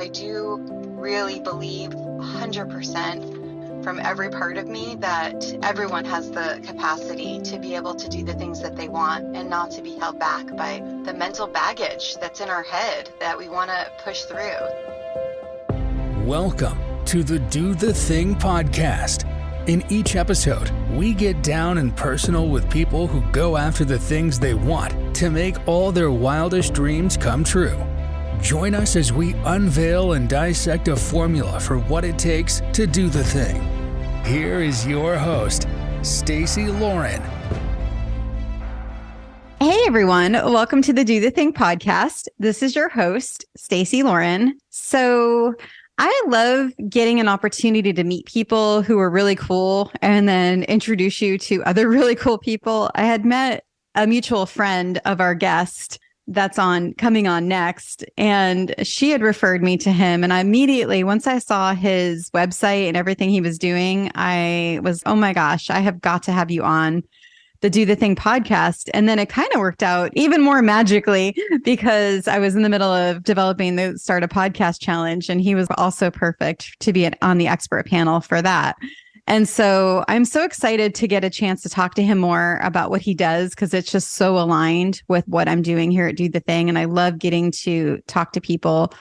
I do really believe 100% from every part of me that everyone has the capacity to be able to do the things that they want and not to be held back by the mental baggage that's in our head that we want to push through. Welcome to the Do the Thing podcast. In each episode, we get down and personal with people who go after the things they want to make all their wildest dreams come true. Join us as we unveil and dissect a formula for what it takes to do the thing. Here is your host, Stacey Lauren. Hey everyone, welcome to the Do the Thing podcast. This is your host, Stacey Lauren. So I love getting an opportunity to meet people who are really cool and then introduce you to other really cool people. I had met a mutual friend of our guest that's coming on next, and she had referred me to him. And I immediately, once I saw his website and everything he was doing, I was, oh my gosh, I have got to have you on the Do the Thing podcast. And then it kind of worked out even more magically because I was in the middle of developing the Start a Podcast Challenge, and he was also perfect to be on the expert panel for that. And so I'm so excited to get a chance to talk to him more about what he does, because it's just so aligned with what I'm doing here at Do the Thing. And I love getting to talk to people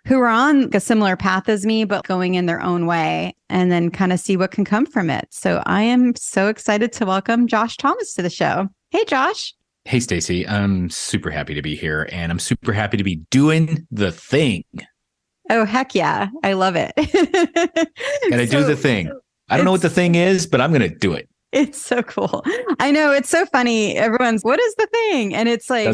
who are on a similar path as me, but going in their own way, and then kind of see what can come from it. So I am so excited to welcome Josh Thomas to the show. Hey, Josh. Hey, Stacey. I'm super happy to be here, and I'm super happy to be doing the thing. Oh, heck yeah. I love it. Gotta do the thing. I don't know what the thing is, but I'm going to do it. It's so cool. I know. It's so funny. Everyone's, what is the thing? And it's like,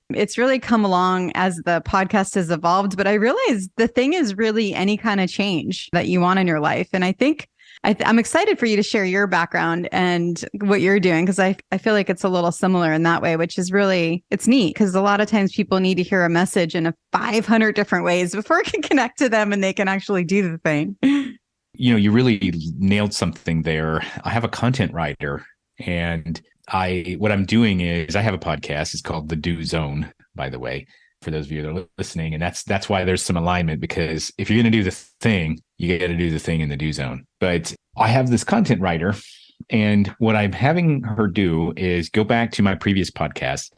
it's really come along as the podcast has evolved. But I realize the thing is really any kind of change that you want in your life. And I think I'm excited for you to share your background and what you're doing, because I feel like it's a little similar in that way, which is really, it's neat, because a lot of times people need to hear a message in 500 different ways before it can connect to them and they can actually do the thing. You know, you really nailed something there. I have a content writer, and what I'm doing is I have a podcast. It's called The Do Zone, by the way, for those of you that are listening. And that's why there's some alignment, because if you're going to do the thing, you got to do the thing in the Do Zone. But I have this content writer, and what I'm having her do is go back to my previous podcast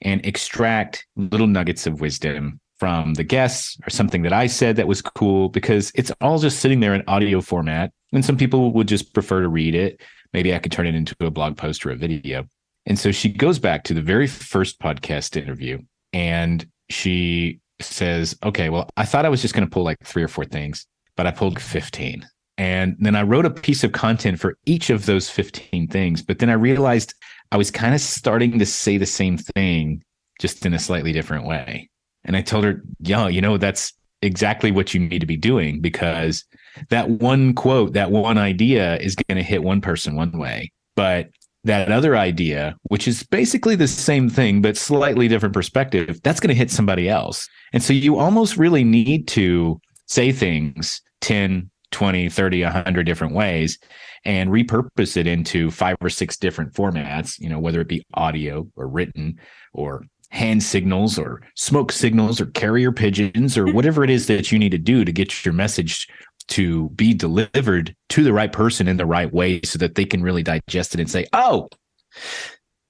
and extract little nuggets of wisdom from the guests or something that I said that was cool, because it's all just sitting there in audio format. And some people would just prefer to read it. Maybe I could turn it into a blog post or a video. And so she goes back to the very first podcast interview, and she says, okay, well, I thought I was just going to pull like 3 or 4 things, but I pulled 15. And then I wrote a piece of content for each of those 15 things. But then I realized I was kind of starting to say the same thing, just in a slightly different way. And I told her, yeah, that's exactly what you need to be doing, because that one quote, that one idea is going to hit one person one way. But that other idea, which is basically the same thing, but slightly different perspective, that's going to hit somebody else. And so you almost really need to say things 10, 20, 30, 100 different ways and repurpose it into 5 or 6 different formats, whether it be audio or written or hand signals or smoke signals or carrier pigeons or whatever it is that you need to do to get your message to be delivered to the right person in the right way, so that they can really digest it and say, oh,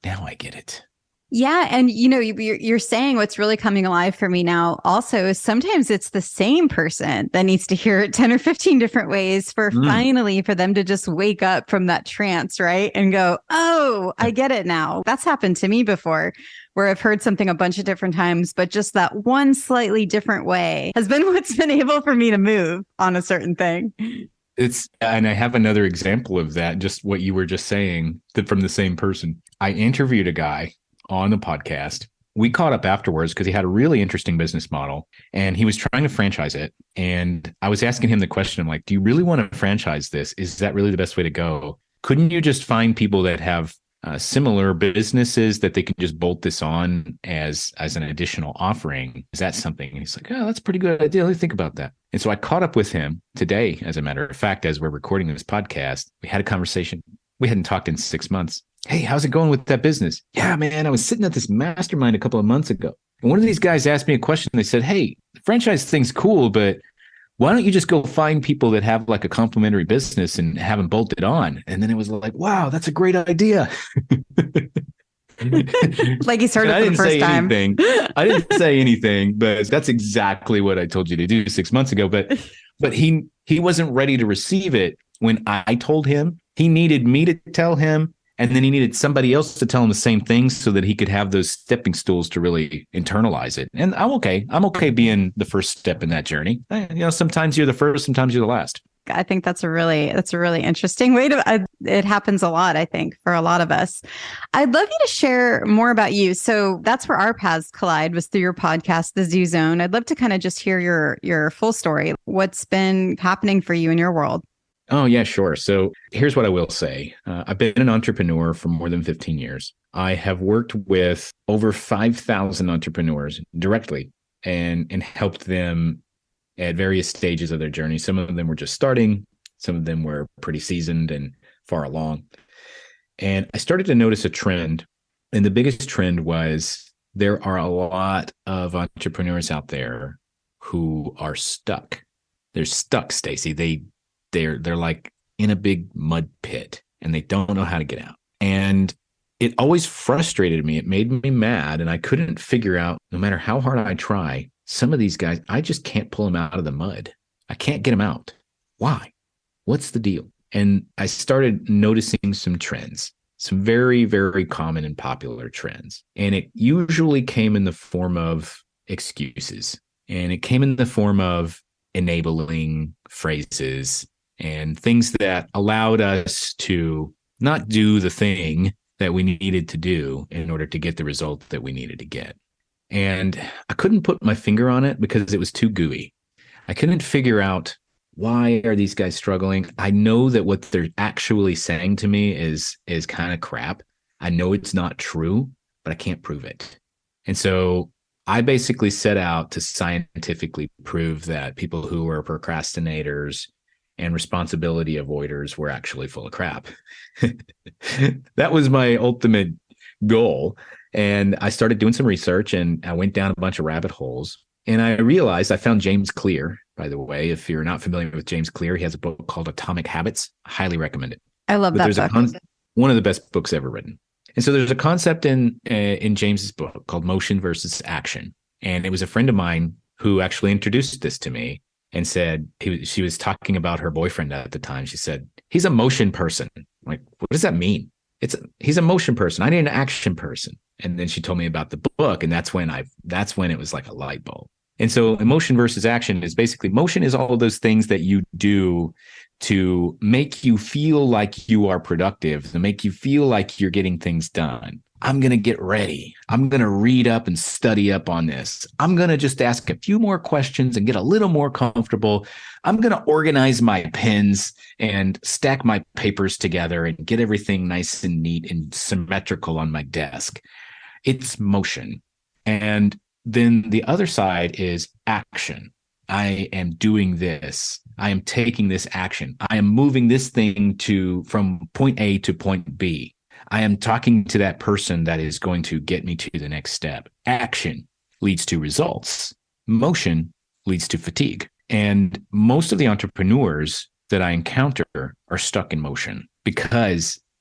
now I get it. Yeah. And, you're saying what's really coming alive for me now also is sometimes it's the same person that needs to hear it 10 or 15 different ways finally for them to just wake up from that trance, right? And go, oh, I get it now. That's happened to me before, where I've heard something a bunch of different times, but just that one slightly different way has been what's been able for me to move on a certain thing. And I have another example of that, just what you were just saying, from the same person. I interviewed a guy on the podcast. We caught up afterwards because he had a really interesting business model, and he was trying to franchise it. And I was asking him the question, I'm like, do you really want to franchise this? Is that really the best way to go? Couldn't you just find people that have similar businesses that they can just bolt this on as an additional offering? Is that something? And he's like, oh, that's a pretty good idea. Let me think about that. And so I caught up with him today, as a matter of fact, as we're recording this podcast. We had a conversation. We hadn't talked in 6 months. Hey, how's it going with that business? Yeah, man, I was sitting at this mastermind a couple of months ago, and one of these guys asked me a question. They said, hey, the franchise thing's cool, but why don't you just go find people that have like a complementary business and have them bolted on? And then it was like, wow, that's a great idea. Like he started for the first time. I didn't say anything, but that's exactly what I told you to do 6 months ago. But he wasn't ready to receive it when I told him. He needed me to tell him, and then he needed somebody else to tell him the same thing so that he could have those stepping stools to really internalize it. And I'm okay. I'm okay being the first step in that journey. Sometimes you're the first, sometimes you're the last. I think that's a really interesting way to, it happens a lot, I think, for a lot of us. I'd love you to share more about you. So that's where our paths collide, was through your podcast, The Zoo Zone. I'd love to kind of just hear your full story. What's been happening for you in your world? Oh, yeah, sure. So here's what I will say. I've been an entrepreneur for more than 15 years. I have worked with over 5,000 entrepreneurs directly and helped them at various stages of their journey. Some of them were just starting. Some of them were pretty seasoned and far along. And I started to notice a trend. And the biggest trend was there are a lot of entrepreneurs out there who are stuck. They're stuck, Stacy. They're like in a big mud pit and they don't know how to get out. And it always frustrated me. It made me mad. And I couldn't figure out, no matter how hard I try, some of these guys, I just can't pull them out of the mud. I can't get them out. Why? What's the deal? And I started noticing some trends, some very, very common and popular trends. And it usually came in the form of excuses. And it came in the form of enabling phrases and things that allowed us to not do the thing that we needed to do in order to get the result that we needed to get. And I couldn't put my finger on it because it was too gooey. I couldn't figure out, why are these guys struggling? I know that what they're actually saying to me is kind of crap. I know it's not true, but I can't prove it. And so I basically set out to scientifically prove that people who were procrastinators and responsibility avoiders were actually full of crap. That was my ultimate goal. And I started doing some research and I went down a bunch of rabbit holes. And I realized I found James Clear, by the way. If you're not familiar with James Clear, he has a book called Atomic Habits. Highly recommend it. I love that book. One of the best books ever written. And so there's a concept in James's book called motion versus action. And it was a friend of mine who actually introduced this to me and said, she was talking about her boyfriend at the time. She said, he's a motion person. I'm like, what does that mean? He's a motion person. I need an action person. And then she told me about the book. And that's when it was like a light bulb. And so emotion versus action is basically, motion is all of those things that you do to make you feel like you are productive, to make you feel like you're getting things done. I'm going to get ready. I'm going to read up and study up on this. I'm going to just ask a few more questions and get a little more comfortable. I'm going to organize my pens and stack my papers together and get everything nice and neat and symmetrical on my desk. It's motion. And then the other side is action. I am doing this. I am taking this action. I am moving this thing from point A to point B. I am talking to that person that is going to get me to the next step. Action leads to results. Motion leads to fatigue. And most of the entrepreneurs that I encounter are stuck in motion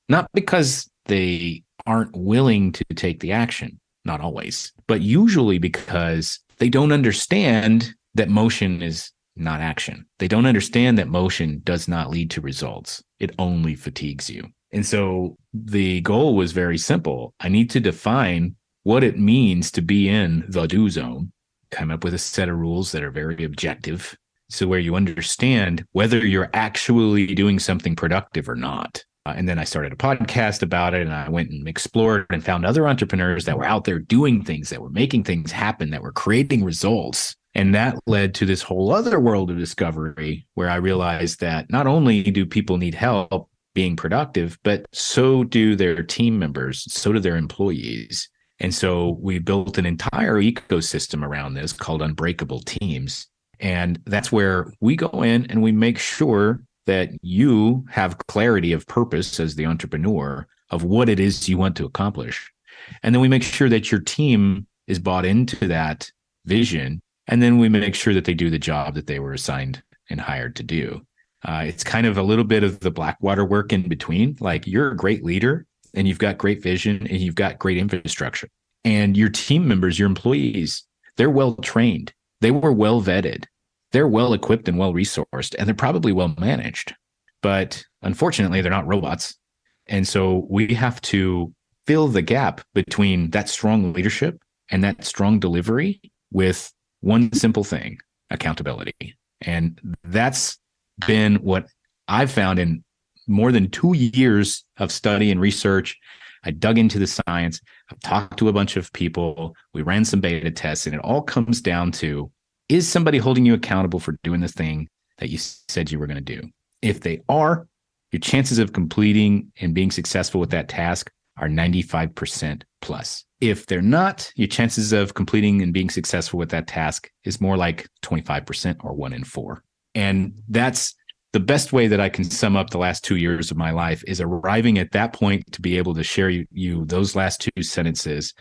not because they aren't willing to take the action, not always, but usually because they don't understand that motion is not action. They don't understand that motion does not lead to results. It only fatigues you. And so the goal was very simple. I need to define what it means to be in the do zone, come up with a set of rules that are very objective, so where you understand whether you're actually doing something productive or not. And then I started a podcast about it, and I went and explored and found other entrepreneurs that were out there doing things, that were making things happen, that were creating results. And that led to this whole other world of discovery where I realized that not only do people need help being productive, but so do their team members, so do their employees. And so we built an entire ecosystem around this called Unbreakable Teams. And that's where we go in and we make sure that you have clarity of purpose as the entrepreneur of what it is you want to accomplish. And then we make sure that your team is bought into that vision. And then we make sure that they do the job that they were assigned and hired to do. It's kind of a little bit of the Blackwater work in between. Like, you're a great leader and you've got great vision and you've got great infrastructure. And your team members, your employees, they're well trained. They were well vetted. They're well equipped and well resourced, and they're probably well managed. But unfortunately, they're not robots. And so we have to fill the gap between that strong leadership and that strong delivery with one simple thing: accountability. And that's been what I've found in more than 2 years of study and research. I dug into the science. I've talked to a bunch of people. We ran some beta tests, and it all comes down to, is somebody holding you accountable for doing the thing that you said you were going to do? If they are, your chances of completing and being successful with that task are 95% plus. If they're not, your chances of completing and being successful with that task is more like 25% or 1 in 4. And that's the best way that I can sum up the last 2 years of my life, is arriving at that point to be able to share you those last 2 sentences.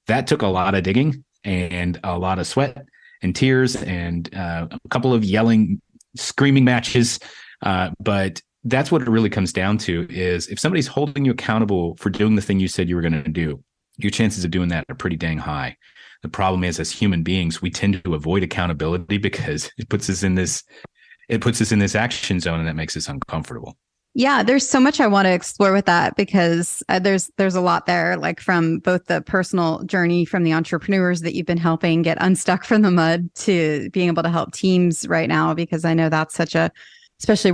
That took a lot of digging and a lot of sweat and tears and a couple of yelling, screaming matches. But that's what it really comes down to, is if somebody's holding you accountable for doing the thing you said you were going to do, your chances of doing that are pretty dang high. The problem is, as human beings, we tend to avoid accountability because it puts us in this action zone, and that makes us uncomfortable. Yeah, there's so much I want to explore with that, because there's a lot there, like from both the personal journey from the entrepreneurs that you've been helping get unstuck from the mud to being able to help teams right now, because I know that's especially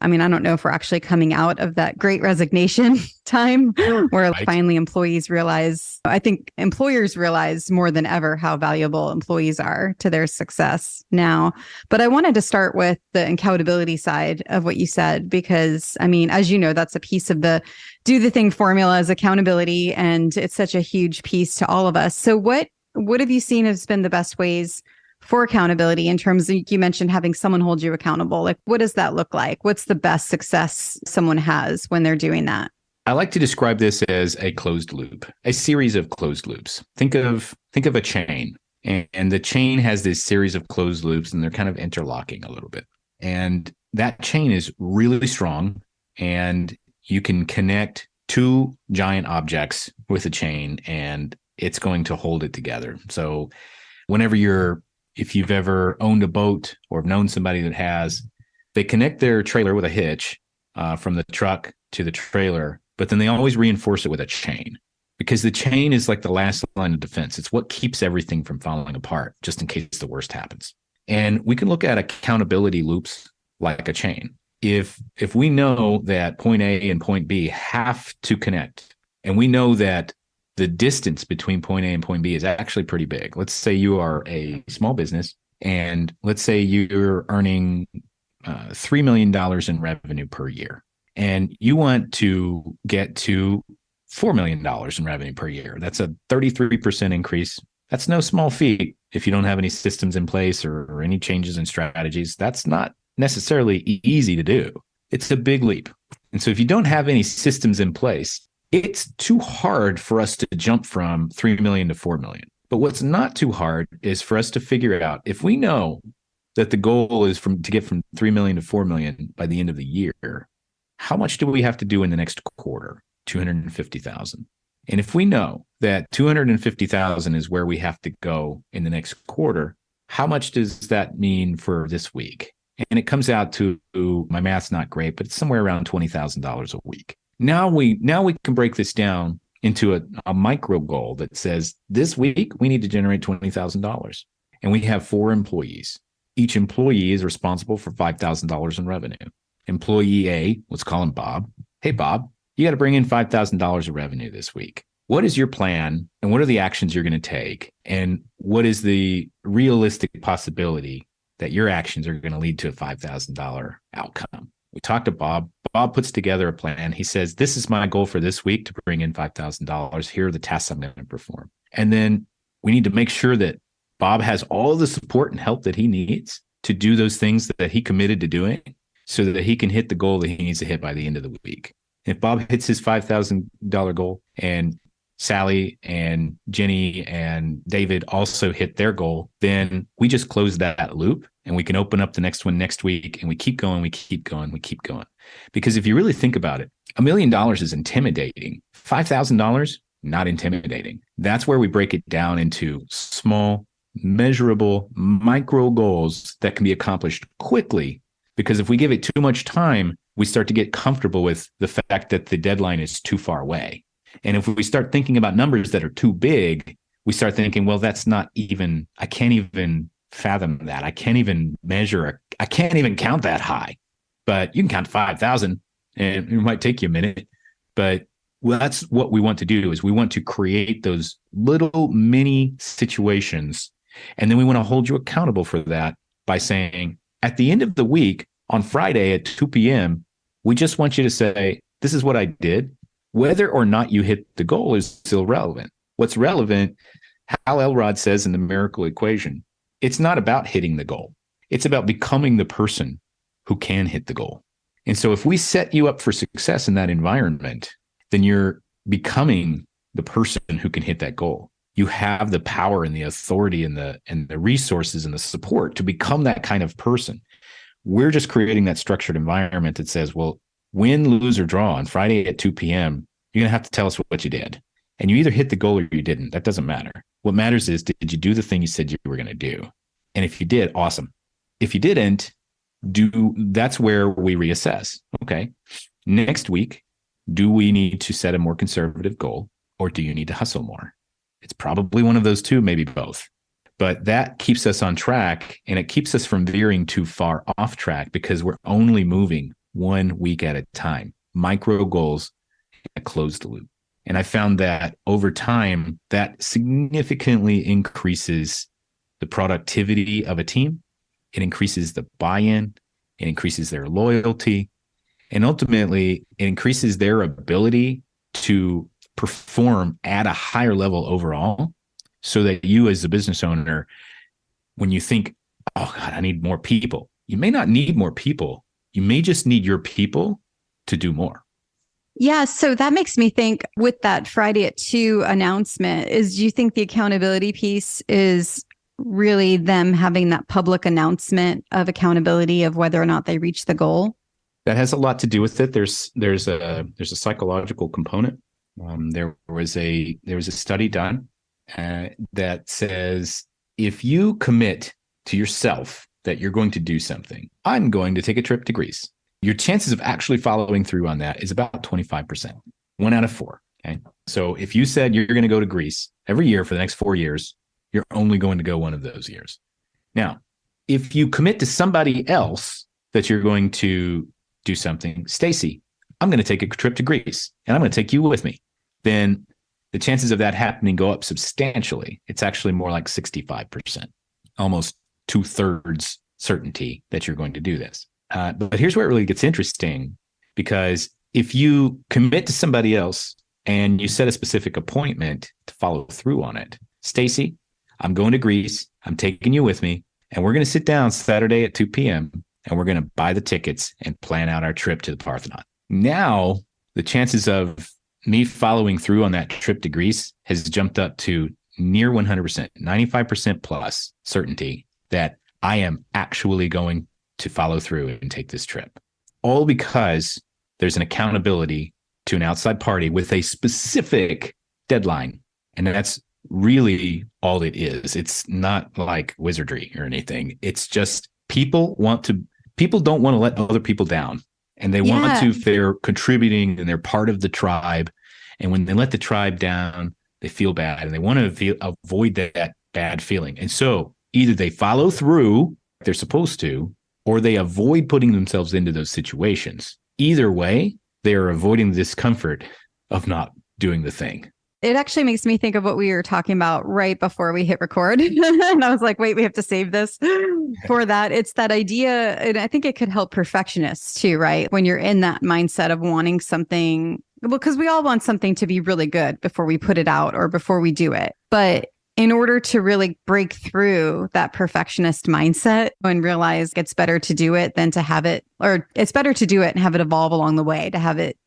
I don't know if we're actually coming out of that great resignation time where Right. finally I think employers realize more than ever how valuable employees are to their success now. But I wanted to start with the accountability side of what you said, because as you know, that's a piece of the do the thing formula is accountability. And it's such a huge piece to all of us. So what have you seen has been the best ways for accountability, in terms of, you mentioned having someone hold you accountable? Like, what does that look like? What's the best success someone has when they're doing that? I like to describe this as a closed loop, a series of closed loops. Think of a chain, and the chain has this series of closed loops, and they're kind of interlocking a little bit. And that chain is really strong, and you can connect 2 giant objects with a chain, and it's going to hold it together. So if you've ever owned a boat or known somebody that has, they connect their trailer with a hitch from the truck to the trailer, but then they always reinforce it with a chain, because the chain is like the last line of defense. It's what keeps everything from falling apart, just in case the worst happens. And we can look at accountability loops like a chain. If we know that point A and point B have to connect, and we know that the distance between point A and point B is actually pretty big. Let's say you are a small business, and let's say you're earning $3 million in revenue per year, and you want to get to $4 million in revenue per year. That's a 33% increase. That's no small feat if you don't have any systems in place or any changes in strategies. That's not necessarily easy to do. It's a big leap. And so if you don't have any systems in place, it's too hard for us to jump from 3 million to 4 million. But what's not too hard is for us to figure it out. If we know that the goal is to get from 3 million to 4 million by the end of the year, how much do we have to do in the next quarter? 250,000. And if we know that 250,000 is where we have to go in the next quarter, how much does that mean for this week? And it comes out to, my math's not great, but it's somewhere around $20,000 a week. Now we can break this down into a micro goal that says, this week we need to generate $20,000. And we have 4 employees. Each employee is responsible for $5,000 in revenue. Employee A, let's call him Bob. Hey, Bob, you got to bring in $5,000 of revenue this week. What is your plan, and what are the actions you're going to take? And what is the realistic possibility that your actions are going to lead to a $5,000 outcome? We talked to Bob. Bob puts together a plan. He says, this is my goal for this week, to bring in $5,000. Here are the tasks I'm going to perform. And then we need to make sure that Bob has all the support and help that he needs to do those things that he committed to doing, so that he can hit the goal that he needs to hit by the end of the week. If Bob hits his $5,000 goal and Sally and Jenny and David also hit their goal, then we just close that loop and we can open up the next one next week, and we keep going, we keep going, we keep going. Because if you really think about it, $1 million is intimidating. $5,000, not intimidating. That's where we break it down into small, measurable, micro goals that can be accomplished quickly. Because if we give it too much time, we start to get comfortable with the fact that the deadline is too far away. And if we start thinking about numbers that are too big, we start thinking, well, that's not even, I can't even fathom that. I can't even measure, I can't even count that high. But you can count to 5,000, and it might take you a minute. But that's what we want to do, is we want to create those little mini situations. And then we want to hold you accountable for that by saying, at the end of the week, on Friday at 2 p.m., we just want you to say, this is what I did. Whether or not you hit the goal is still relevant. What's relevant, Hal Elrod says in the Miracle Equation, it's not about hitting the goal. It's about becoming the person who can hit the goal. And so if we set you up for success in that environment, then you're becoming the person who can hit that goal. You have the power and the authority and the resources and the support to become that kind of person. We're just creating that structured environment that says, well, win, lose, or draw on Friday at 2 p.m., you're going to have to tell us what you did. And you either hit the goal or you didn't. That doesn't matter. What matters is, did you do the thing you said you were going to do? And if you did, awesome. If you didn't, that's where we reassess. Okay, next week, do we need to set a more conservative goal, or do you need to hustle more? It's probably one of those two, maybe both. But that keeps us on track, and it keeps us from veering too far off track, because we're only moving 1 week at a time. Micro goals that close the loop. And I found that over time, that significantly increases the productivity of a team. It increases the buy-in. It increases their loyalty. And ultimately, it increases their ability to perform at a higher level overall, so that you as a business owner, when you think, oh God, I need more people, you may not need more people. You may just need your people to do more. Yeah. So that makes me think, with that Friday at 2 announcement, do you think the accountability piece is really them having that public announcement of accountability of whether or not they reach the goal? That has a lot to do with it. There's a psychological component. There was a study done that says, if you commit to yourself that you're going to do something, I'm going to take a trip to Greece, your chances of actually following through on that is about 25%, 1 out of 4. Okay. So if you said you're going to go to Greece every year for the next 4 years, you're only going to go one of those years. Now, if you commit to somebody else that you're going to do something, Stacy, I'm going to take a trip to Greece and I'm going to take you with me, then the chances of that happening go up substantially. It's actually more like 65%, almost 2/3 certainty that you're going to do this. But here's where it really gets interesting, because if you commit to somebody else and you set a specific appointment to follow through on it, Stacy, I'm going to Greece. I'm taking you with me, and we're going to sit down Saturday at 2 p.m. and we're going to buy the tickets and plan out our trip to the Parthenon. Now, the chances of me following through on that trip to Greece has jumped up to near 100%, 95% plus certainty that I am actually going to follow through and take this trip. All because there's an accountability to an outside party with a specific deadline. And that's really all it is. It's not like wizardry or anything. It's just people don't want to let other people down. And they want to, they're contributing and they're part of the tribe. And when they let the tribe down, they feel bad, and they want to avoid that bad feeling. And so either they follow through like they're supposed to, or they avoid putting themselves into those situations. Either way, they are avoiding the discomfort of not doing the thing. It actually makes me think of what we were talking about right before we hit record. And I was like, wait, we have to save this for that. It's that idea. And I think it could help perfectionists too, right? When you're in that mindset of wanting something, well, because we all want something to be really good before we put it out or before we do it. But in order to really break through that perfectionist mindset and realize it's better to do it than to have it, or it's better to do it and have it evolve along the way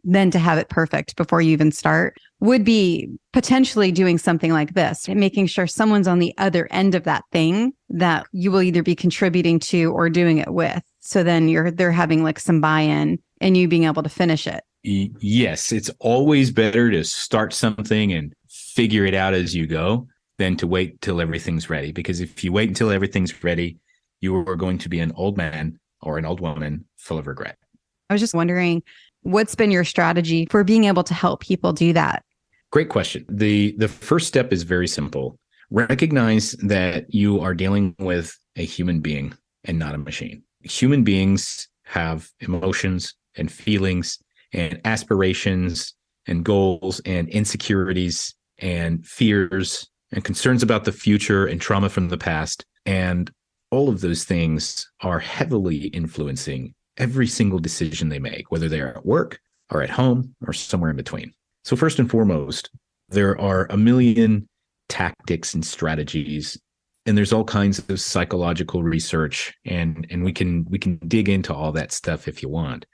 than to have it perfect before you even start, would be potentially doing something like this and making sure someone's on the other end of that thing that you will either be contributing to or doing it with. So then they're having like some buy-in and you being able to finish it. Yes, it's always better to start something and figure it out as you go than to wait till everything's ready. Because if you wait until everything's ready, you are going to be an old man or an old woman full of regret. I was just wondering, what's been your strategy for being able to help people do that? Great question. The first step is very simple. Recognize that you are dealing with a human being and not a machine. Human beings have emotions and feelings and aspirations and goals and insecurities and fears and concerns about the future and trauma from the past. And all of those things are heavily influencing every single decision they make, whether they're at work or at home or somewhere in between. So first and foremost, there are a million tactics and strategies, and there's all kinds of psychological research, and we can dig into all that stuff if you want.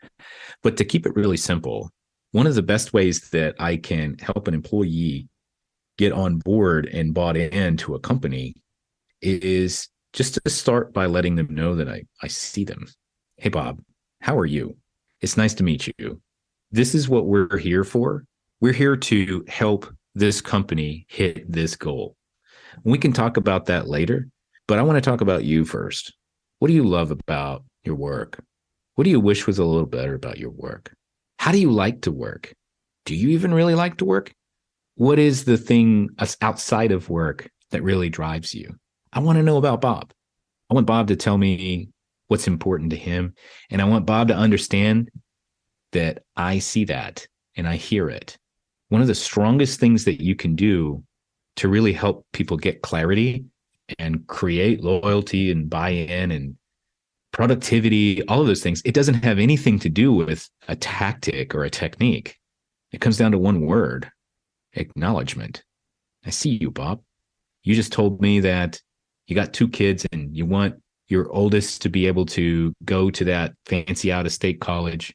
But to keep it really simple, one of the best ways that I can help an employee get on board and bought into a company is just to start by letting them know that I see them. Hey, Bob, how are you? It's nice to meet you. This is what we're here for. We're here to help this company hit this goal. We can talk about that later, but I want to talk about you first. What do you love about your work? What do you wish was a little better about your work? How do you like to work? Do you even really like to work? What is the thing outside of work that really drives you? I want to know about Bob. I want Bob to tell me what's important to him. And I want Bob to understand that I see that and I hear it. One of the strongest things that you can do to really help people get clarity and create loyalty and buy-in and productivity, all of those things, it doesn't have anything to do with a tactic or a technique. It comes down to one word: acknowledgement. I see you, Bob. You just told me that you got 2 kids and you want your oldest to be able to go to that fancy out-of-state college,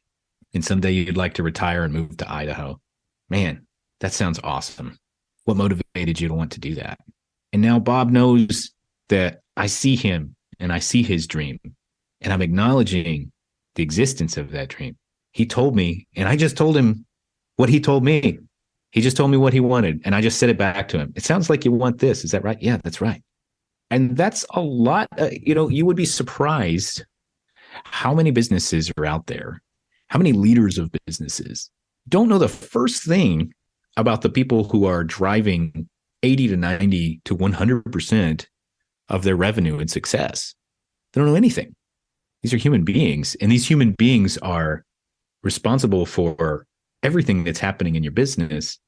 and someday you'd like to retire and move to Idaho. Man, that sounds awesome. What motivated you to want to do that? And now Bob knows that I see him and I see his dream, and I'm acknowledging the existence of that dream. He told me, and I just told him what he told me. He just told me what he wanted, and I just said it back to him. It sounds like you want this. Is that right? Yeah, that's right. And that's a lot. You would be surprised how many businesses are out there, how many leaders of businesses don't know the first thing about the people who are driving 80 to 90 to 100% of their revenue and success. They don't know anything. These are human beings, and these human beings are responsible for everything that's happening in your business.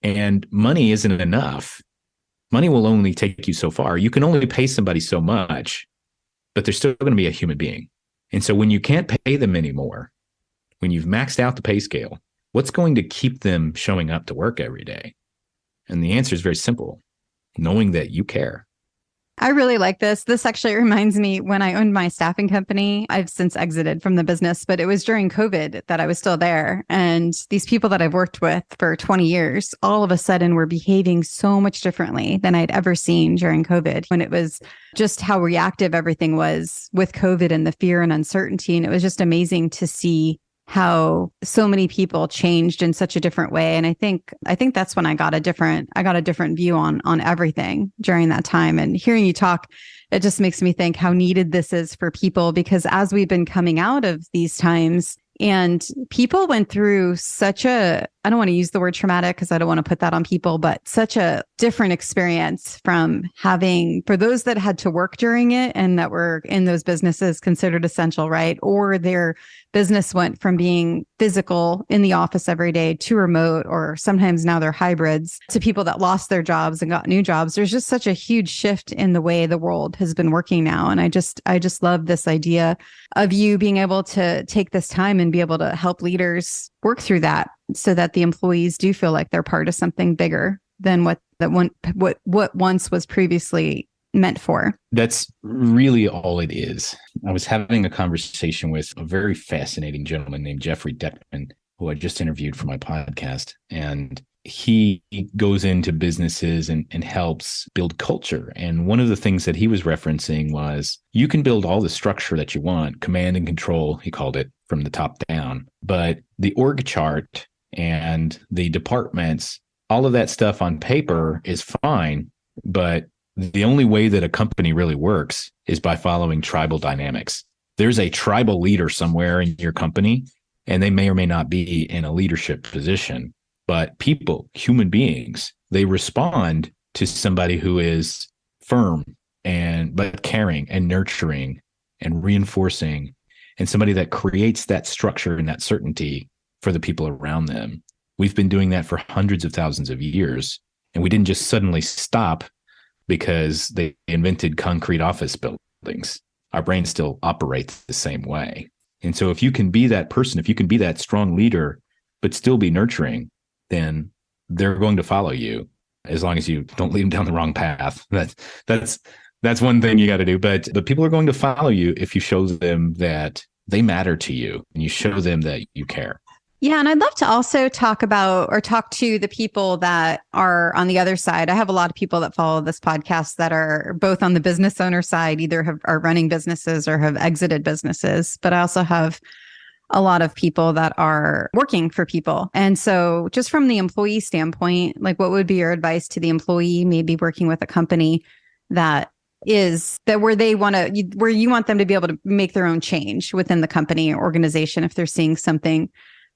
And money isn't enough. Money will only take you so far. You can only pay somebody so much, but they're still going to be a human being. And so when you can't pay them anymore, when you've maxed out the pay scale, what's going to keep them showing up to work every day? And the answer is very simple: knowing that you care. I really like this. This actually reminds me when I owned my staffing company. I've since exited from the business, but it was during COVID that I was still there. And these people that I've worked with for 20 years, all of a sudden were behaving so much differently than I'd ever seen during COVID, when it was just how reactive everything was with COVID and the fear and uncertainty. And it was just amazing to see how so many people changed in such a different way. And I think that's when I got a different view on everything during that time. And hearing you talk, it just makes me think how needed this is for people, because as we've been coming out of these times, and people went through such a, I don't want to use the word traumatic because I don't want to put that on people, but such a different experience from having, for those that had to work during it and that were in those businesses considered essential, right? Or their business went from being physical in the office every day to remote, or sometimes now they're hybrids, to people that lost their jobs and got new jobs. There's just such a huge shift in the way the world has been working now. And I just love this idea of you being able to take this time and be able to help leaders work through that so that the employees do feel like they're part of something bigger than what that what once was previously meant for. That's really all it is. I was having a conversation with a very fascinating gentleman named Jeffrey Deckman, who I just interviewed for my podcast. And he goes into businesses and helps build culture. And one of the things that he was referencing was you can build all the structure that you want, command and control, he called it, from the top down. But the org chart and the departments, all of that stuff on paper is fine. But the only way that a company really works is by following tribal dynamics. There's a tribal leader somewhere in your company, and they may or may not be in a leadership position. But people, human beings, they respond to somebody who is firm but caring and nurturing and reinforcing, and somebody that creates that structure and that certainty for the people around them. We've been doing that for hundreds of thousands of years, and we didn't just suddenly stop because they invented concrete office buildings. Our brain still operates the same way. And so if you can be that person, if you can be that strong leader, but still be nurturing, then they're going to follow you as long as you don't lead them down the wrong path. That's one thing you got to do. But people are going to follow you if you show them that they matter to you and you show them that you care. Yeah. And I'd love to also talk to the people that are on the other side. I have a lot of people that follow this podcast that are both on the business owner side, either are running businesses or have exited businesses. But I also have a lot of people that are working for people. And so just from the employee standpoint, like what would be your advice to the employee, maybe working with a company that where you want them to be able to make their own change within the company or organization if they're seeing something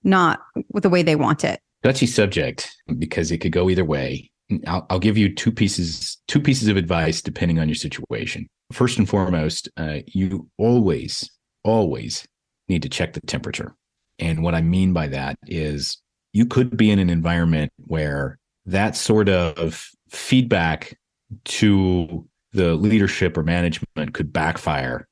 not with the way they want it? Touchy subject, because it could go either way. I'll give you two pieces of advice depending on your situation. First and foremost, you always need to check the temperature. And what I mean by that is you could be in an environment where that sort of feedback to the leadership or management could backfire,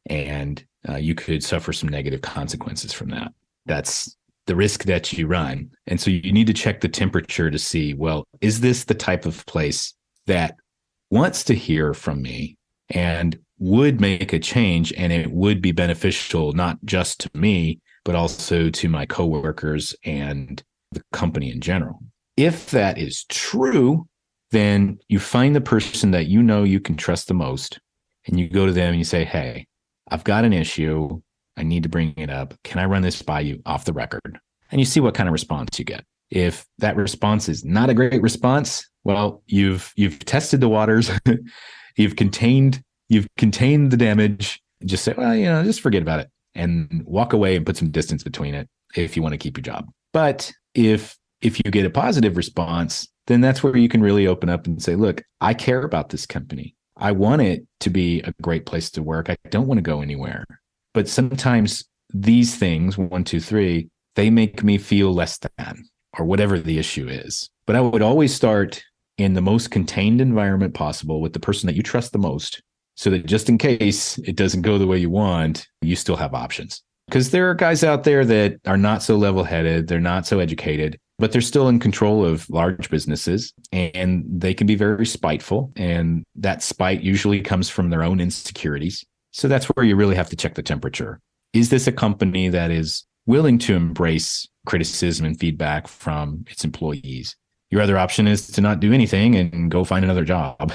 and you could suffer some negative consequences from that. That's the risk that you run. And so you need to check the temperature to see, well, is this the type of place that wants to hear from me and would make a change, and it would be beneficial not just to me, but also to my coworkers and the company in general. If that is true, then you find the person that you know you can trust the most, and you go to them and you say, hey, I've got an issue. I need to bring it up. Can I run this by you off the record? And you see what kind of response you get. If that response is not a great response, well, you've tested the waters. You've contained the damage. Just say, well, just forget about it and walk away and put some distance between it if you want to keep your job. But if you get a positive response, then that's where you can really open up and say, look, I care about this company. I want it to be a great place to work. I don't want to go anywhere. But sometimes these things, 1, 2, 3, they make me feel less than, or whatever the issue is. But I would always start in the most contained environment possible with the person that you trust the most, so that just in case it doesn't go the way you want, you still have options. Because there are guys out there that are not so level-headed, they're not so educated, but they're still in control of large businesses, and they can be very spiteful. And that spite usually comes from their own insecurities. So that's where you really have to check the temperature. Is this a company that is willing to embrace criticism and feedback from its employees? Your other option is to not do anything and go find another job.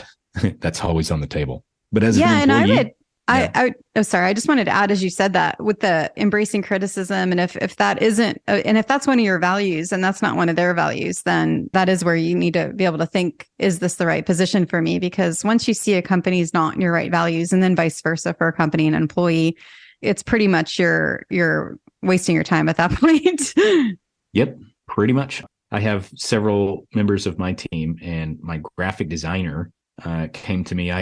That's always on the table. But as an employee, I just wanted to add, as you said that, with the embracing criticism, and if that isn't, and if that's one of your values and that's not one of their values, then that is where you need to be able to think, is this the right position for me? Because once you see a company's not in your right values, and then vice versa for a company and an employee, it's pretty much you're wasting your time at that point. Yep, pretty much. I have several members of my team, and my graphic designer came to me.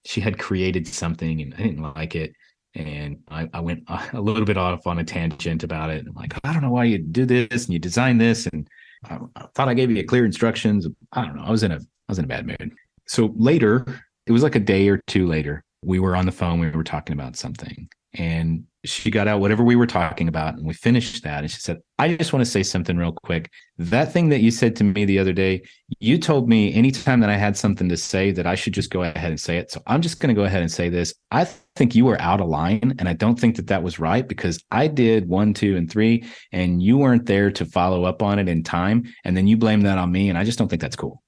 She had created something and I didn't like it. And I went a little bit off on a tangent about it. I'm like, I don't know why you do this and you design this. And I thought I gave you clear instructions. I don't know. I was in a bad mood. So later, it was like a day or two later, we were on the phone. We were talking about something. And she got out whatever we were talking about, and we finished that. And she said, I just want to say something real quick. That thing that you said to me the other day, you told me anytime that I had something to say that I should just go ahead and say it. So I'm just going to go ahead and say this. I think you were out of line, and I don't think that that was right, because I did 1, 2, and 3, and you weren't there to follow up on it in time. And then you blame that on me. And I just don't think that's cool.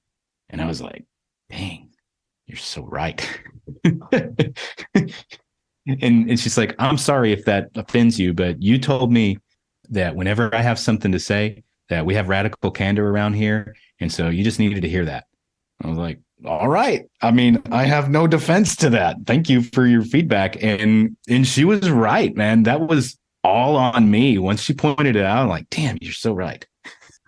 And I was like, dang, you're so right. And she's like, I'm sorry if that offends you, but you told me that whenever I have something to say, that we have radical candor around here. And so you just needed to hear that. I was like, all right. I mean, I have no defense to that. Thank you for your feedback. And she was right, man. That was all on me. Once she pointed it out, I'm like, damn, you're so right.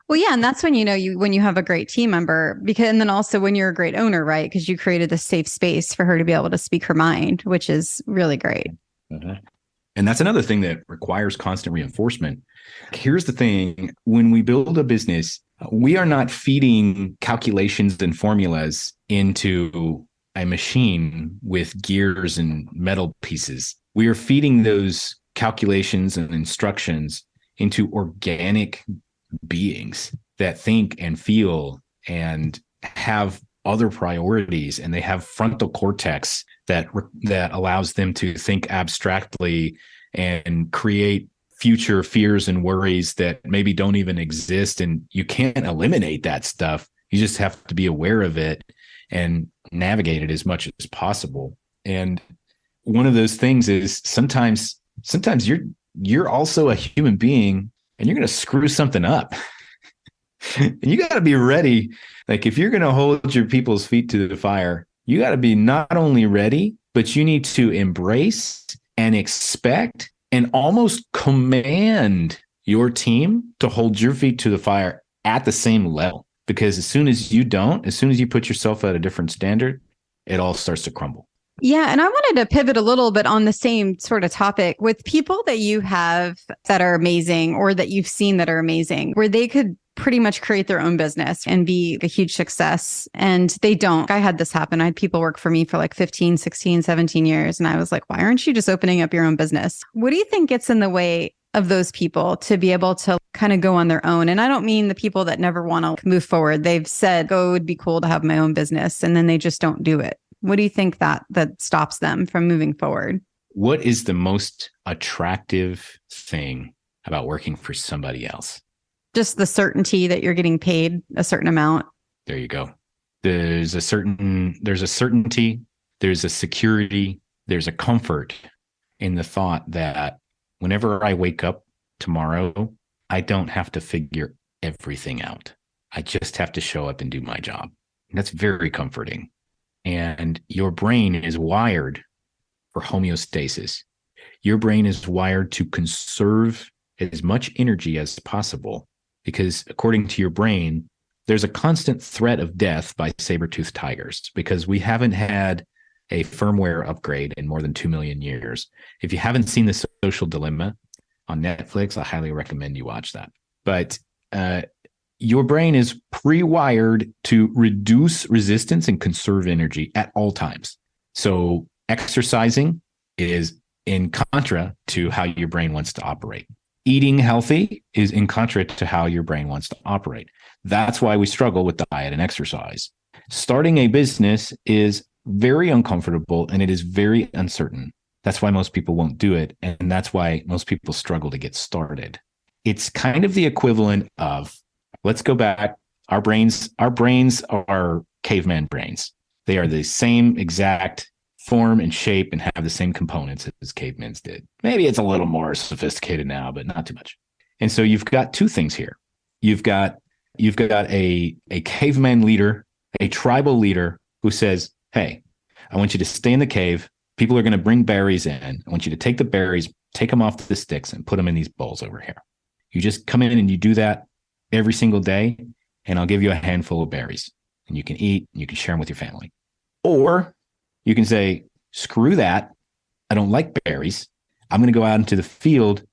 Well, yeah. And that's when, when you have a great team member, and then also when you're a great owner, right? Because you created this safe space for her to be able to speak her mind, which is really great. Uh-huh. And that's another thing that requires constant reinforcement. Here's the thing. When we build a business, we are not feeding calculations and formulas into a machine with gears and metal pieces. We are feeding those calculations and instructions into organic beings that think and feel and have other priorities, and they have frontal cortex that allows them to think abstractly and create future fears and worries that maybe don't even exist. And you can't eliminate that stuff. You just have to be aware of it and navigate it as much as possible. And one of those things is sometimes you're also a human being, and you're going to screw something up. And you got to be ready. Like, if you're going to hold your people's feet to the fire, you got to be not only ready, but you need to embrace and expect and almost command your team to hold your feet to the fire at the same level. Because as soon as you put yourself at a different standard, it all starts to crumble. Yeah. And I wanted to pivot a little bit on the same sort of topic with people that you have that are amazing, or that you've seen that are amazing, where they could pretty much create their own business and be a huge success. And they don't. I had this happen. I had people work for me for like 15, 16, 17 years. And I was like, why aren't you just opening up your own business? What do you think gets in the way of those people to be able to kind of go on their own? And I don't mean the people that never want to move forward. They've said, oh, it would be cool to have my own business, and then they just don't do it. What do you think that stops them from moving forward? What is the most attractive thing about working for somebody else? Just the certainty that you're getting paid a certain amount. There you go. There's a certainty, there's a security, there's a comfort in the thought that whenever I wake up tomorrow, I don't have to figure everything out. I just have to show up and do my job. And that's very comforting. And your brain is wired for homeostasis. Your brain is wired to conserve as much energy as possible, because according to your brain, there's a constant threat of death by saber-toothed tigers, because we haven't had a firmware upgrade in more than 2 million years. If you haven't seen The Social Dilemma on Netflix, I highly recommend you watch that. But your brain is pre-wired to reduce resistance and conserve energy at all times. So exercising is in contra to how your brain wants to operate. Eating healthy is in contra to how your brain wants to operate. That's why we struggle with diet and exercise. Starting a business is very uncomfortable, and it is very uncertain. That's why most people won't do it. And that's why most people struggle to get started. It's kind of the equivalent of, let's go back. Our brains are caveman brains. They are the same exact form and shape and have the same components as cavemen did. Maybe it's a little more sophisticated now, but not too much. And so you've got two things here. You've got a caveman leader, a tribal leader who says, hey, I want you to stay in the cave. People are going to bring berries in. I want you to take the berries, take them off the sticks, and put them in these bowls over here. You just come in and you do that every single day, and I'll give you a handful of berries, and you can eat, and you can share them with your family. Or you can say, screw that. I don't like berries. I'm going to go out into the field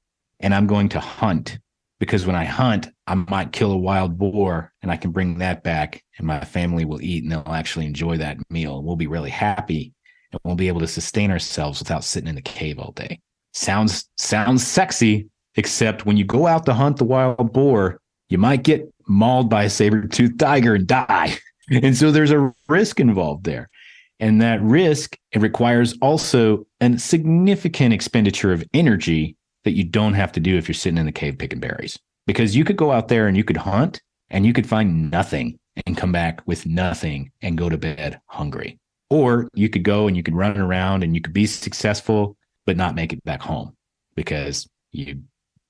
and I'm going to hunt, because when I hunt, I might kill a wild boar and I can bring that back and my family will eat and they'll actually enjoy that meal. We'll be really happy and we'll be able to sustain ourselves without sitting in the cave all day. Sounds sexy, except when you go out to hunt the wild boar, you might get mauled by a saber-toothed tiger and die. And so there's a risk involved there. And that risk, it requires also a significant expenditure of energy that you don't have to do if you're sitting in the cave picking berries. Because you could go out there and you could hunt and you could find nothing and come back with nothing and go to bed hungry. Or you could go and you could run around and you could be successful, but not make it back home because you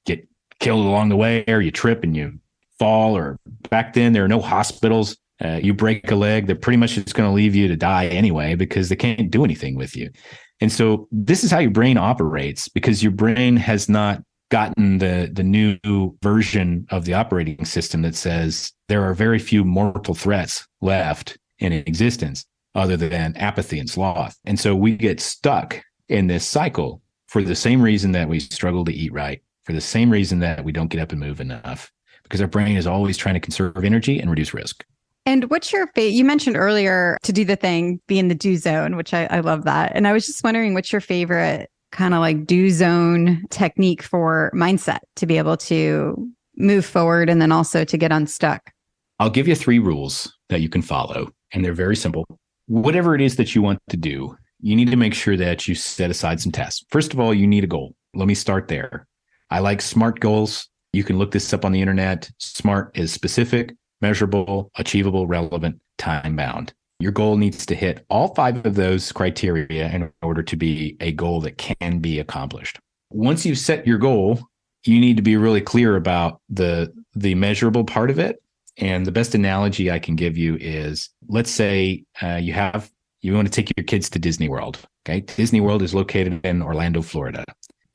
get killed along the way, or you trip and you fall, or back then there are no hospitals. You break a leg, they're pretty much just going to leave you to die anyway because they can't do anything with you. And so this is how your brain operates, because your brain has not gotten the new version of the operating system that says there are very few mortal threats left in existence other than apathy and sloth. And so we get stuck in this cycle for the same reason that we struggle to eat right, for the same reason that we don't get up and move enough, because our brain is always trying to conserve energy and reduce risk. And what's your favorite? You mentioned earlier to do the thing, be in the do zone, which I love that. And I was just wondering, what's your favorite kind of like do zone technique for mindset to be able to move forward and then also to get unstuck? I'll give you 3 rules that you can follow, and they're very simple. Whatever it is that you want to do, you need to make sure that you set aside some tasks. First of all, you need a goal. Let me start there. I like SMART goals. You can look this up on the internet. SMART is specific, measurable, achievable, relevant, time-bound. Your goal needs to hit all 5 of those criteria in order to be a goal that can be accomplished. Once you've set your goal, you need to be really clear about the measurable part of it. And the best analogy I can give you is, let's say you want to take your kids to Disney World. Okay, Disney World is located in Orlando, Florida.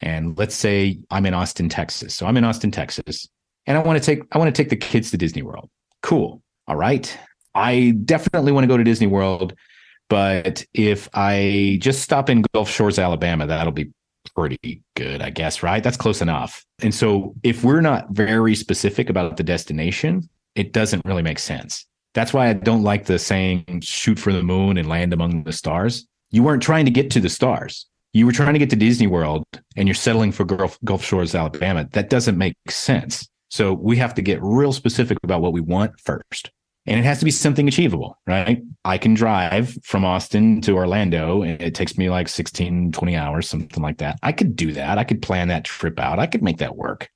And let's say I'm in Austin, Texas. So I'm in Austin, Texas, and I want to take the kids to Disney World. Cool. All right. I definitely want to go to Disney World, but if I just stop in Gulf Shores, Alabama, that'll be pretty good, I guess, right? That's close enough. And so if we're not very specific about the destination, it doesn't really make sense. That's why I don't like the saying, shoot for the moon and land among the stars. You weren't trying to get to the stars. You were trying to get to Disney World and you're settling for Gulf Shores, Alabama. That doesn't make sense. So we have to get real specific about what we want first. And it has to be something achievable, right? I can drive from Austin to Orlando and it takes me like 16, 20 hours, something like that. I could do that. I could plan that trip out. I could make that work.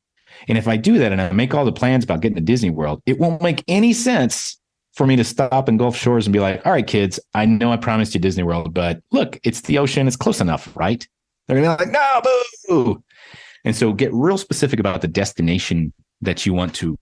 And if I do that and I make all the plans about getting to Disney World, it won't make any sense for me to stop in Gulf Shores and be like, all right, kids, I know I promised you Disney World, but look, it's the ocean. It's close enough, right? They're going to be like, no, boo. And so get real specific about the destination that you want to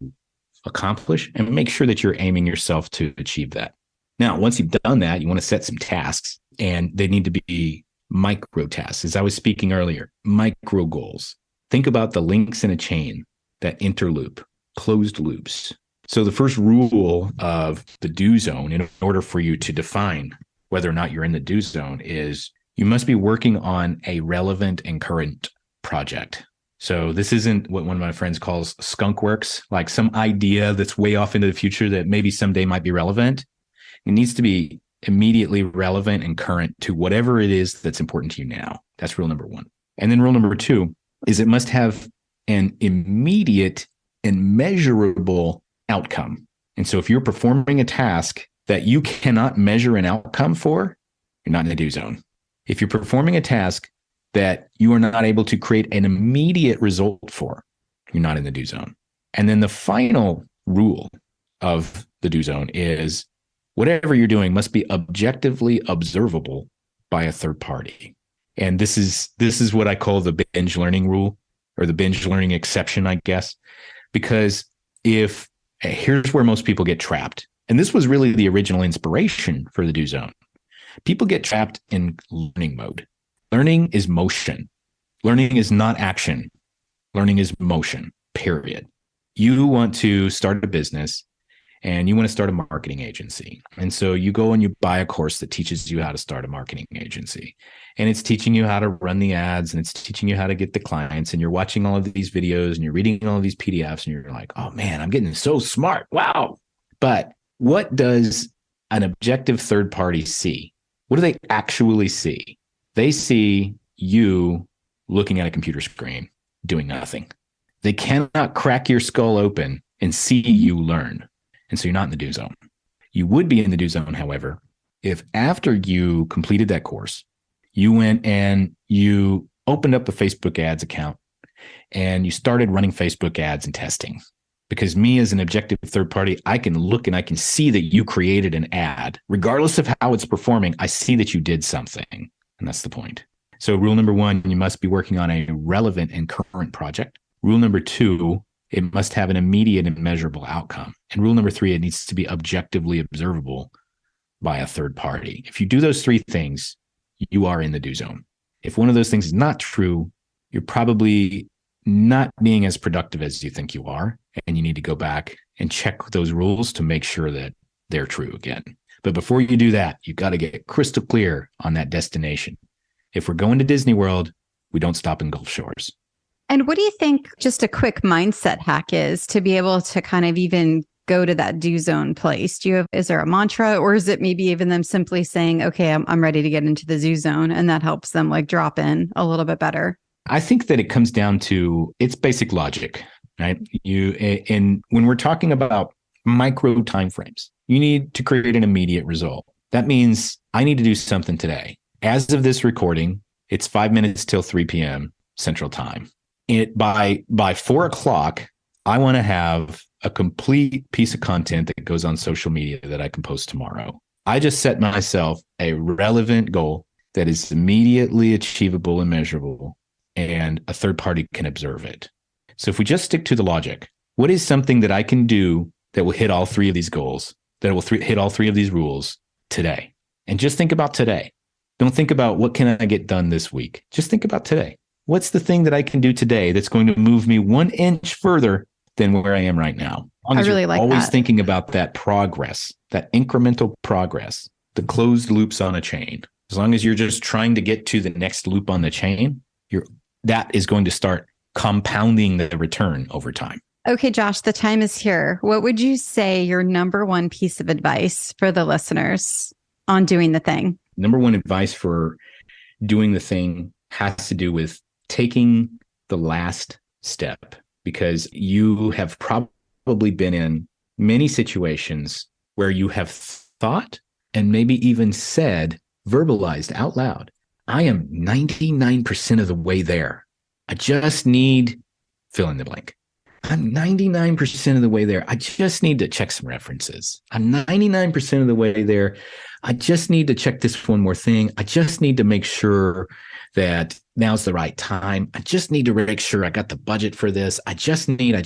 accomplish and make sure that you're aiming yourself to achieve that. Now, once you've done that, you want to set some tasks, and they need to be micro tasks. As I was speaking earlier, micro goals. Think about the links in a chain that interloop, closed loops. So the first rule of the do zone, in order for you to define whether or not you're in the do zone, is you must be working on a relevant and current project. So this isn't what one of my friends calls skunk works, like some idea that's way off into the future that maybe someday might be relevant. It needs to be immediately relevant and current to whatever it is that's important to you now. That's rule number 1. And then rule number 2 is it must have an immediate and measurable outcome. And so if you're performing a task that you cannot measure an outcome for, you're not in the do zone. If you're performing a task that you are not able to create an immediate result for, you're not in the do zone. And then the final rule of the do zone is whatever you're doing must be objectively observable by a third party. And this is what I call the binge learning rule, or the binge learning exception, I guess, because here's where most people get trapped. And this was really the original inspiration for the do zone. People get trapped in learning mode. Learning is motion. Learning is not action. Learning is motion, period. You want to start a business and you want to start a marketing agency. And so you go and you buy a course that teaches you how to start a marketing agency. And it's teaching you how to run the ads, and it's teaching you how to get the clients. And you're watching all of these videos and you're reading all of these PDFs and you're like, oh man, I'm getting so smart. Wow. But what does an objective third party see? What do they actually see? They see you looking at a computer screen, doing nothing. They cannot crack your skull open and see you learn. And so you're not in the do zone. You would be in the do zone, however, if after you completed that course, you went and you opened up a Facebook ads account and you started running Facebook ads and testing. Because me as an objective third party, I can look and I can see that you created an ad. Regardless of how it's performing, I see that you did something. And that's the point. So rule number 1, you must be working on a relevant and current project. Rule number 2, it must have an immediate and measurable outcome. And rule number 3, it needs to be objectively observable by a third party. If you do those 3 things, you are in the do zone. If one of those things is not true, you're probably not being as productive as you think you are. And you need to go back and check those rules to make sure that they're true again. But before you do that, you've got to get crystal clear on that destination. If we're going to Disney World, we don't stop in Gulf Shores. And what do you think just a quick mindset hack is to be able to kind of even go to that do zone place? Is there a mantra, or is it maybe even them simply saying, okay, I'm ready to get into the do zone, and that helps them like drop in a little bit better? I think that it comes down to it's basic logic, right? And when we're talking about micro timeframes, you need to create an immediate result. That means I need to do something today. As of this recording, it's 5 minutes till 3 p.m. Central Time. By 4 o'clock, I want to have a complete piece of content that goes on social media that I can post tomorrow. I just set myself a relevant goal that is immediately achievable and measurable, and a third party can observe it. So if we just stick to the logic, what is something that I can do that will hit all 3 of these goals, that will hit all 3 of these rules today? And just think about today. Don't think about what can I get done this week. Just think about today. What's the thing that I can do today that's going to move me 1 inch further than where I am right now? I really like always that. Thinking about that progress, that incremental progress, the closed loops on a chain. As long as you're just trying to get to the next loop on the chain, that is going to start compounding the return over time. Okay, Josh, the time is here. What would you say your number 1 piece of advice for the listeners on doing the thing? Number 1 advice for doing the thing has to do with taking the last step, because you have probably been in many situations where you have thought and maybe even said, verbalized out loud, I am 99% of the way there. I just need fill in the blank. I'm 99% of the way there. I just need to check some references. I'm 99% of the way there. I just need to check this one more thing. I just need to make sure that now's the right time. I just need to make sure I got the budget for this. I just need. I'm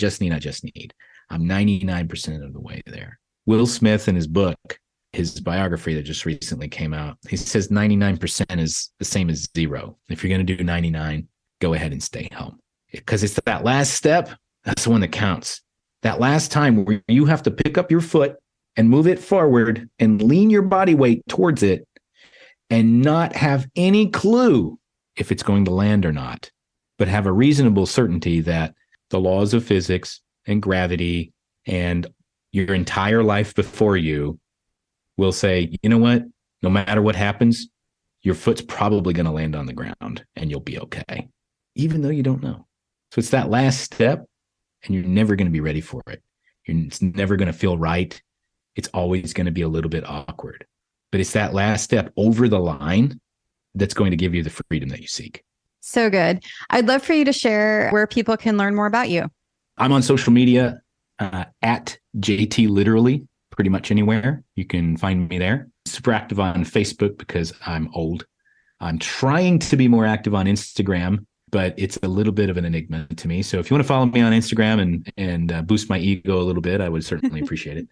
99% of the way there. Will Smith, in his book, his biography that just recently came out, he says 99% is the same as 0. If you're going to do 99, go ahead and stay home. Because it's that last step, that's the one that counts. That last time where you have to pick up your foot and move it forward and lean your body weight towards it and not have any clue if it's going to land or not, but have a reasonable certainty that the laws of physics and gravity and your entire life before you will say, you know what, no matter what happens, your foot's probably going to land on the ground and you'll be okay, even though you don't know. So it's that last step, and you're never going to be ready for it. It's never going to feel right. It's always going to be a little bit awkward. But it's that last step over the line that's going to give you the freedom that you seek. So good. I'd love for you to share where people can learn more about you. I'm on social media at JT Literally, pretty much anywhere. You can find me there. Super active on Facebook because I'm old. I'm trying to be more active on Instagram, but it's a little bit of an enigma to me. So if you want to follow me on Instagram and boost my ego a little bit, I would certainly appreciate it.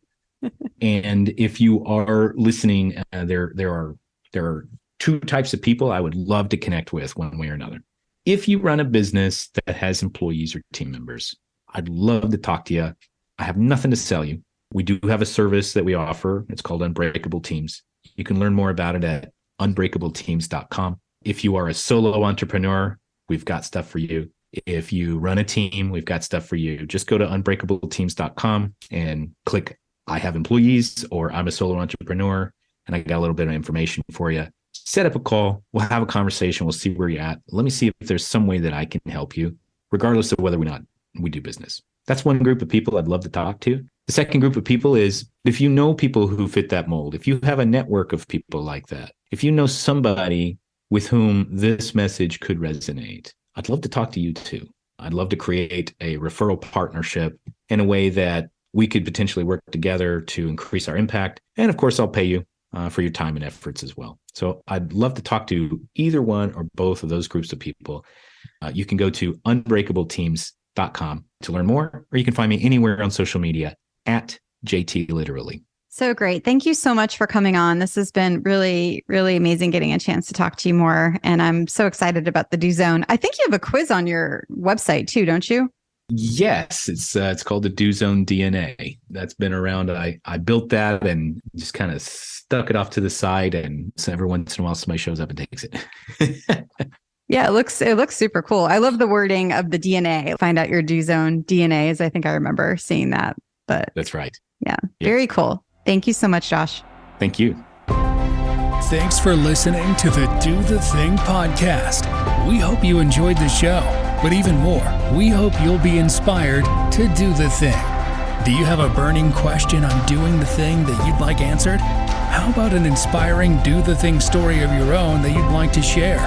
And if you are listening, there are 2 types of people I would love to connect with one way or another. If you run a business that has employees or team members, I'd love to talk to you. I have nothing to sell you. We do have a service that we offer. It's called Unbreakable Teams. You can learn more about it at unbreakableteams.com. If you are a solo entrepreneur, we've got stuff for you. If you run a team, we've got stuff for you. Just go to unbreakableteams.com and click I have employees or I'm a solo entrepreneur, and I got a little bit of information for you. set up a call. We'll have a conversation. We'll see where you're at. Let me see if there's some way that I can help you, regardless of whether or not we do business. That's one group of people I'd love to talk to. The second group of people is if you know people who fit that mold, if you have a network of people like that, if you know somebody with whom this message could resonate, I'd love to talk to you too. I'd love to create a referral partnership in a way that we could potentially work together to increase our impact. And of course, I'll pay you for your time and efforts as well. So I'd love to talk to either one or both of those groups of people. You can go to unbreakableteams.com to learn more, or you can find me anywhere on social media at JT Literally. So great. Thank you so much for coming on. This has been really, really amazing getting a chance to talk to you more. And I'm so excited about the Do Zone. I think you have a quiz on your website too, don't you? Yes, it's called the Do Zone DNA. That's been around. I built that and just kind of stuck it off to the side, and so every once in a while somebody shows up and takes it. Yeah, it looks super cool. I love the wording of the DNA. Find out your Do Zone DNAs. I think I remember seeing that. But that's right. Yeah, very cool. Thank you so much, Josh. Thank you. Thanks for listening to the Do the Thing podcast. We hope you enjoyed the show, but even more, we hope you'll be inspired to do the thing. Do you have a burning question on doing the thing that you'd like answered? How about an inspiring do the thing story of your own that you'd like to share?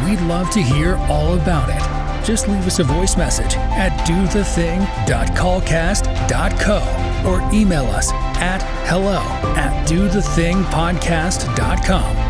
We'd love to hear all about it. Just leave us a voice message at dothething.callcast.co or email us at hello@dothethingpodcast.com.